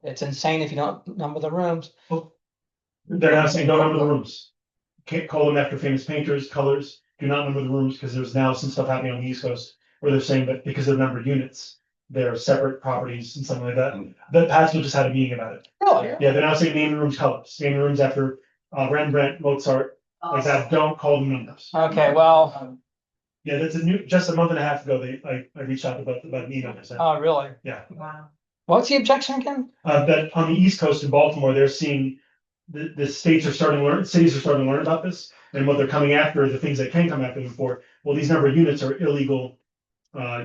it's insane if you don't number the rooms. They're not saying don't number the rooms. Can't call them after famous painters, colors. Do not number the rooms because there's now some stuff happening on the East Coast where they're saying that because of the number of units, they're separate properties and something like that. The PadSplit just had a meeting about it. Really? Yeah, they're now saying name the rooms colors, name the rooms after Rembrandt, Mozart, like that. Don't call them numbers. Okay, well. Yeah, that's just a month and a half ago. I reached out about an email. Oh, really? Yeah. Wow. What's the objection again? That on the East Coast in Baltimore, they're seeing the cities are starting to learn about this, and what they're coming after, the things they can come after them for. Well, these number of units are illegal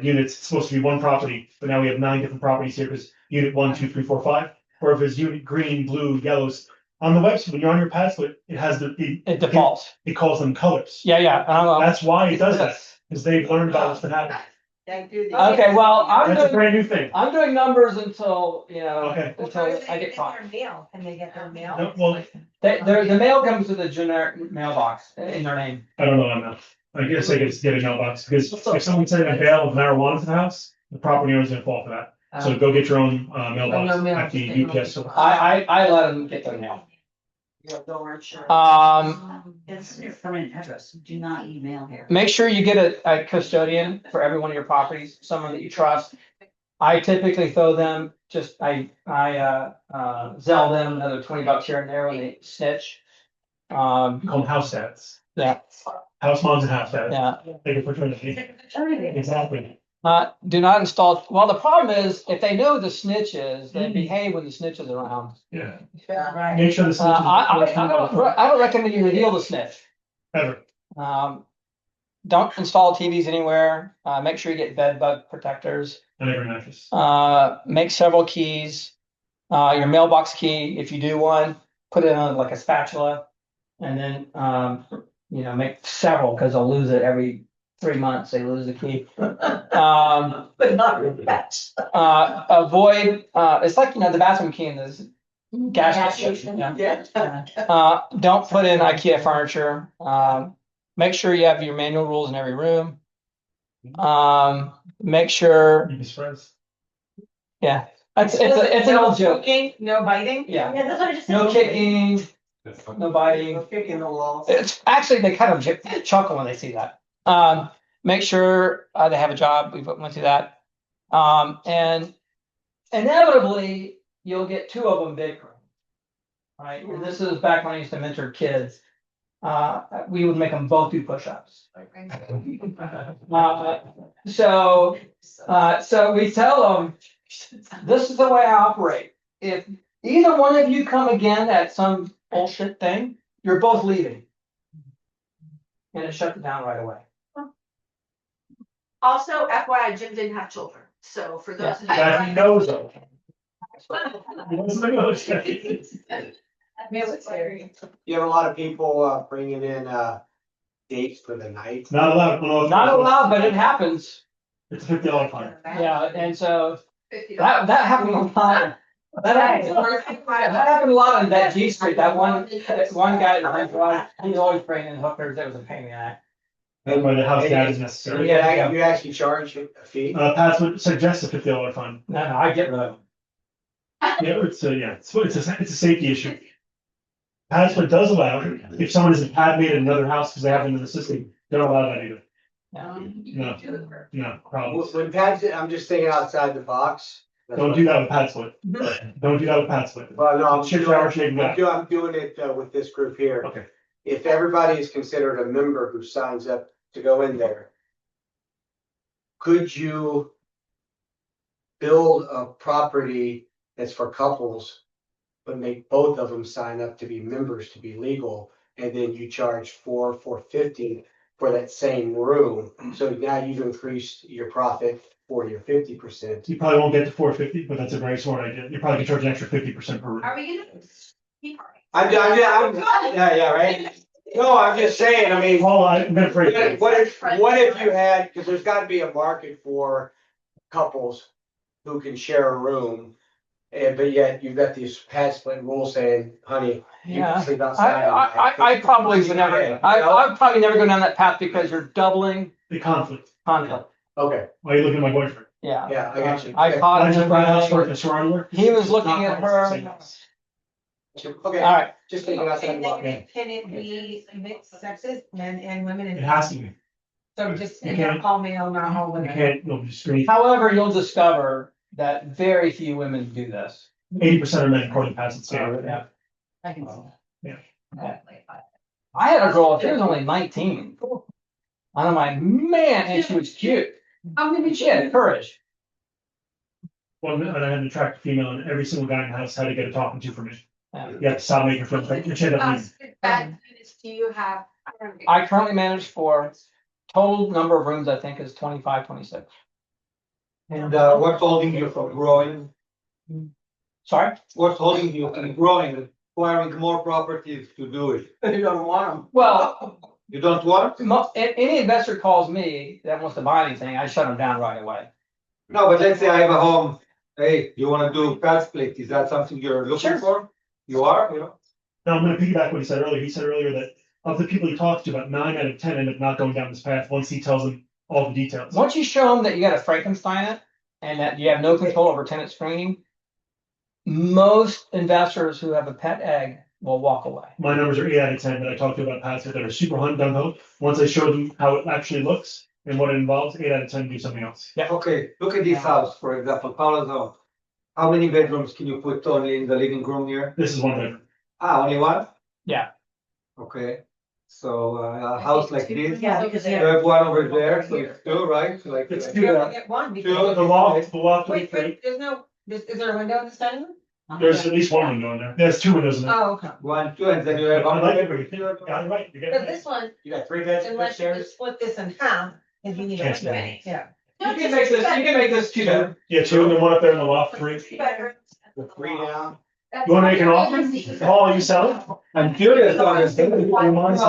units. It's supposed to be one property, but now we have 9 different properties here because unit 1, 2, 3, 4, 5. Or if it's unit green, blue, yellows. On the website, when you're on your PadSplit, it has it defaults. It calls them colors. Yeah. That's why it does that, because they've learned about what's been happening. Okay, well, That's a brand new thing. I'm doing numbers until, Okay. until I get caught. Mail, can they get their mail? No, well, The mail comes with a generic mailbox in their name. I don't know on that. I guess I could get a mailbox because if someone's sending a bale of marijuana to the house, the property owner's gonna fall for that. So go get your own mailbox no mail, at the just UPS store. I let them get their mail. It's your permanent address. Do not email here. Make sure you get a custodian for every one of your properties, someone that you trust. I typically throw them I Zell them another $20 here and there when they snitch. Call them house stats. Yeah. House moms and house dads. Yeah. They can put exactly. Do not install. Well, the problem is if they know the snitch is, they behave when the snitch is around. Yeah. Right. Make sure the I don't recommend you reveal the snitch. ever. Don't install TVs anywhere. Make sure you get bed bug protectors. On every mattress. Make several keys. Your mailbox key, if you do one, put it on like a spatula, and then make several because they'll lose it every 3 months. They lose the key. But not really fast. Avoid. It's like the bathroom key in this gas station. Yeah. Don't put in IKEA furniture. Make sure you have your manual rules in every room. Make sure. You'd be surprised. Yeah, it's an old joke. No biting? Yeah. Yeah, that's what I just said. No kicking, no biting. Kicking the walls. It's actually they kind of chuckle when they see that. Make sure they have a job. We went through that. And inevitably, you'll get two of them big. Right, and this is back when I used to mentor kids. We would make them both do push-ups. So we tell them, this is the way I operate. If either one of you come again at some bullshit thing, you're both leaving. And it shut it down right away. Also, FYI, Jim didn't have children, so for those. of you- That he knows of. Military. You have a lot of people bringing in dates for the night. Not allowed. Not allowed, but it happens. It's a $50 fine. Yeah, and so that happened a lot. That happened a lot on that G Street. That one guy, he's always bringing in hookers. That was a pain in the ass. That's why the house dad is necessary. Yeah, you actually charge a fee. PadSplit suggests a $50 fine. No, I get rid of them. Yeah, it's a safety issue. PadSplit does allow it if someone is a pad mate in another house because they have them in the system. They don't allow that either. No problems. When Pat's, I'm just thinking outside the box. Don't do that with PadSplit. Don't do that with PadSplit. Well, no, I'm I'm doing it with this group here. Okay. If everybody is considered a member who signs up to go in there, could you build a property that's for couples, but make both of them sign up to be members to be legal, and then you charge $450 for that same room? So now you've increased your profit 40 or 50%. You probably won't get to $450, but that's a very smart idea. You probably can charge an extra 50% per room. Are we gonna? Yeah, right. No, I'm just saying, I mean, Well, I meant for what if you had, because there's gotta be a market for couples who can share a room. But yet you've got these PadSplit rules saying, honey, you Yeah. can sleep outside. I probably would never, I'd probably never go down that path because you're doubling the conflict. conflict. Okay, Why are you looking at my boyfriend? Yeah. yeah, I got you. I caught I just brought house him. for He was looking at her. Okay, All right. just thinking outside the box. Can it be mixed sexes, men and women? It has to be. So just, You can't- not all male, not all You women. can't, you'll be screened. However, you'll discover that very few women do this. 80% of men according to PadSplit standard. Yeah. I can see. I had a girl, she was only 19. And I'm like, man, and she was cute. She had courage. Well, and I had to attract a female, and every single guy in the house had to get a talking to for me. Yeah. You have to stop making friends. Like, your shit doesn't mean- Bad units do you have? I currently manage for total number of rooms, I think is 25, 26. And what's holding you from growing? Sorry? What's holding you from growing, acquiring more properties to do it? You don't want them. Well, You don't want? any investor calls me that wants to buy anything, I shut them down right away. No, but let's say I have a home, hey, you wanna do PadSplit, is that something you're looking Sure. for? You are, you know? Now, I'm gonna piggyback what he said earlier. He said earlier that of the people he talks to, about 9 out of 10 end up not going down this path once he tells them all the details. Once you show them that you got to Frankenstein it and that you have no control over tenant screening, most investors who have a pet egg will walk away. My numbers are 8 out of 10 that I talked to about PadSplit that are super hunt gung ho. Once I show them how it actually looks and what it involves, 8 out of 10 do something else. Yeah. Okay, look at this house, for example, Paula's home. How many bedrooms can you put only in the living room here? This is one bedroom. Only one? Yeah. Okay, so a house like this, Yeah, because you they have one over there, so it's two, right? So like. It's like- two. You only get one The because. loft will be Wait, three. wait, there's no, is there a window in the dining room? There's at least one window in there. There's 2 windows in there. Oh, okay. 1, 2, and then you have. I like it, but you got it right. You get Because it. this one, You got 3 beds unless you could upstairs? split this in half, and you need a Can't window. stand Yeah. You can make this two bedroom. Yeah, 2 and then one up there in the loft, 3. With 3 now? You wanna make an offer? Paul, you sell it? I'm curious to understand. Well,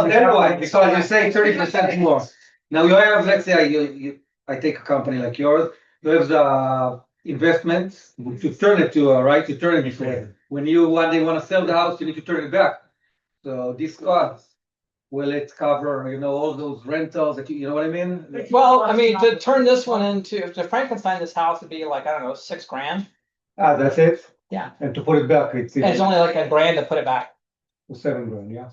then why? Because you say 30% more. Now you have, let's say, I take a company like yours, you have the investments to turn it to, right, to turn it before. When you one day wanna sell the house, you need to turn it back. So this cost, will it cover, all those rentals that you know what I mean? Well, I mean, to turn this one into, to Frankenstein this house would be like, I don't know, $6,000. That's it? Yeah. And to put it back, it's And it's only like $1,000 to put it back. $7,000, yeah.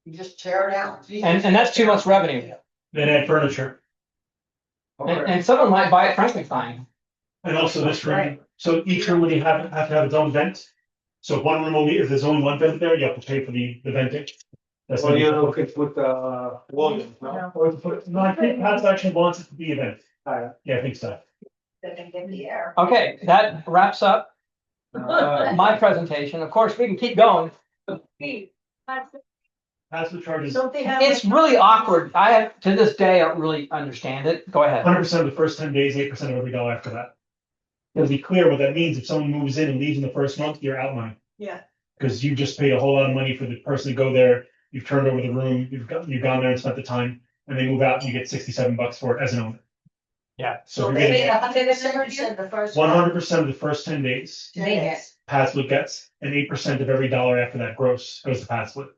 You just tear it out. And that's too much revenue. Then add furniture. And someone might buy it Frankenstein. And also this room, so each room would have to have its own vent. So if one room only, if there's only one vent there, you have to pay for the venting. That's Well, what you you know, could put, volume, no? Or to put, no, I think Pat's actually wants it to be a vent. Yeah, I think so. That can get the air. Okay, that wraps up my presentation. Of course, we can keep going. Pat's the charges, Don't they have? It's really awkward. I have, to this day, I don't really understand it. Go ahead. 100% of the first 10 days, 8% of every dollar after that. To be clear, what that means, if someone moves in and leaves in the first month, you're out money. Yeah. Because you just paid a whole lot of money for the person to go there, you've turned over the room, you've gone there and spent the time, and they move out and you get $67 for it as an owner. Yeah. So you're they getting pay 100% the first. 100% of the first 10 days, They get. PadSplit gets, and 8% of every dollar after that gross goes to PadSplit.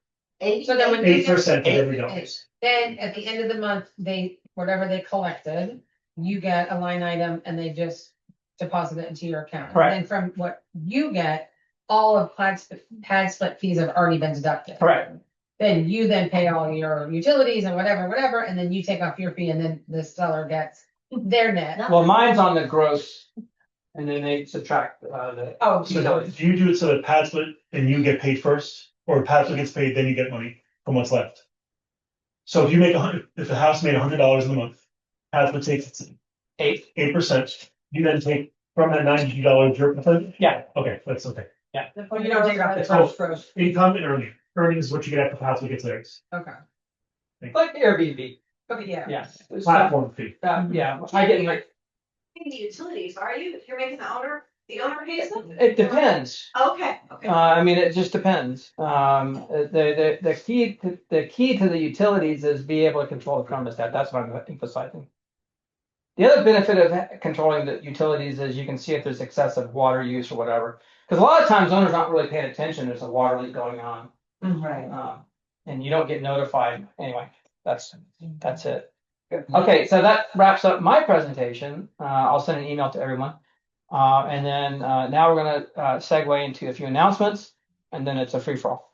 So then when you 8% of get, every dollar. then at the end of the month, whatever they collected, you get a line item and they just deposit it into your account. Correct. And from what you get, all of PadSplit fees have already been deducted. Correct. Then you then pay all your utilities and whatever, and then you take off your fee and then the seller gets their net. Well, mine's on the gross, and then they subtract the. Oh, So do you do it so that PadSplit and you get paid first, or PadSplit gets paid, then you get money from what's left? So if you make if the house made $100 in the month, PadSplit takes its 8%, you then take from that $92 your percent? Yeah. Okay, that's okay. Well, you don't take off the So- gross. Income and earning. Earnings is what you get after PadSplit gets theirs. Okay. Like Airbnb. Okay, yeah. Yeah. Platform fee. Yeah, I get like, The utilities, are you? If you're making the owner pays them? it depends. Okay, okay. I mean, it just depends. The key to the utilities is be able to control the thermostat. That's what I'm emphasizing. The other benefit of controlling the utilities is you can see if there's excessive water use or whatever. Because a lot of times owners aren't really paying attention. There's a water leak going on. Right. And you don't get notified. Anyway, that's it. Okay, so that wraps up my presentation. I'll send an email to everyone. And then now we're gonna segue into a few announcements, and then it's a free for all.